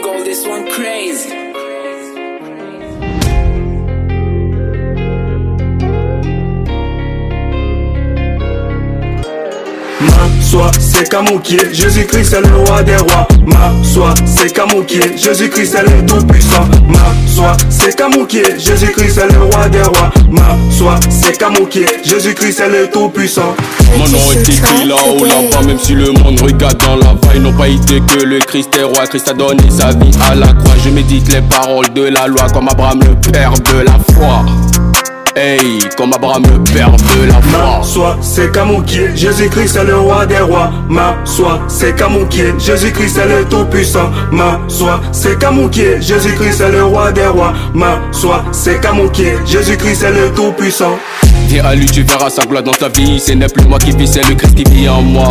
Eagle, this one crazy. Ma soie, c'est Kamoukié, Jésus-Christ est le roi des rois. Ma soie, c'est Kamoukié, Jésus-Christ est le tout-puissant. Ma soie, c'est Kamoukié, Jésus-Christ est le roi des rois. Ma soie, c'est Kamoukié, Jésus-Christ est le tout-puissant. Mon nom est écrit là-haut, là-bas, même si le monde regarde dans la vague. Ils n'ont pas idée que le Christ est roi. Christ a donné sa vie à la croix. Je médite les paroles de la loi comme Abraham, le père de la foi. Hey, comme Abraham, le père de la foi. Ma soie, c'est Kamoukié, Jésus-Christ est le roi des rois. Ma soie, c'est Kamoukié, Jésus-Christ est le tout-puissant. Ma soie, c'est Kamoukié, Jésus-Christ est le roi des rois. Ma soie, c'est Kamoukié, Jésus-Christ est le tout-puissant. Viens à lui, tu verras sa gloire dans ta vie. Ce n'est plus moi qui vis, c'est le Christ qui vit en moi.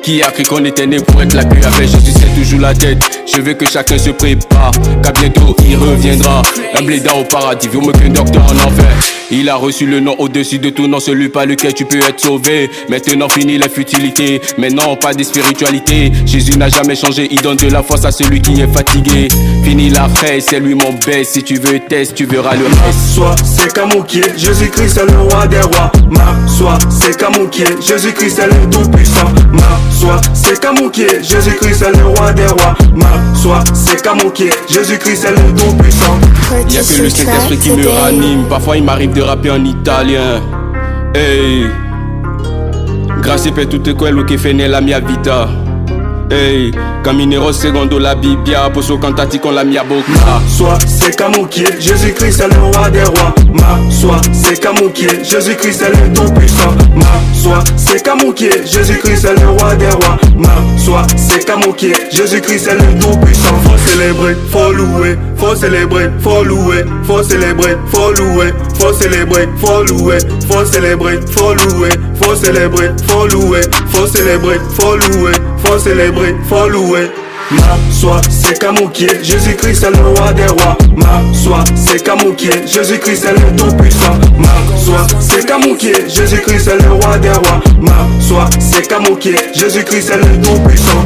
Qui a cru qu'on était né pour être la paix avec Jésus, c'est toujours la tête. Je veux que chacun se prépare, car bientôt il reviendra. Un blédard au paradis, vaut mieux qu'un docteur en enfer. Il a reçu le nom au-dessus de tout nom, celui par lequel tu peux être sauvé. Maintenant fini les futilités, maintenant pas de spiritualité. Jésus n'a jamais changé, il donne de la force à celui qui est fatigué. Fini la fête, c'est lui mon best. Si tu veux test, tu verras le reste. Ma soie, c'est Kamoukié, Jésus-Christ est le roi des rois. Ma soie, c'est Kamoukié, Jésus-Christ est le tout-puissant. Ma soie, c'est Kamoukié, Jésus-Christ est le roi des rois. Ma soie, c'est Kamoukié, Jésus-Christ est le tout-puissant. Y'a que le Saint-Esprit qui me ranime. Parfois il m'arrive de rapper en italien. Hey, grazie per tutte quello che fai nella mia vita. Hey, camminerò secondo la Bibbia, posso cantati con la mia bocca. Ma soie, c'est Kamoukié, Jésus-Christ est le roi des rois. Ma soie, c'est Kamoukié, Jésus-Christ est le tout-puissant. Ma soie, c'est Kamoukié, Jésus-Christ est le roi des rois. Ma soie, c'est Kamoukié, Jésus-Christ est le tout-puissant. Faut célébrer, faut louer, faut célébrer, faut louer, faut célébrer, faut louer, faut célébrer, faut louer, faut célébrer, faut louer, faut célébrer, faut louer, faut célébrer, faut louer, faut célébrer, faut louer. Ma soie, c'est Kamoukié, Jésus-Christ est le roi des rois. Ma soie, c'est Kamoukié, Jésus-Christ est le tout-puissant. Ma soie, c'est Kamoukié, Jésus-Christ est le roi des rois. Ma soie, c'est Kamoukié, Jésus-Christ est le tout-puissant.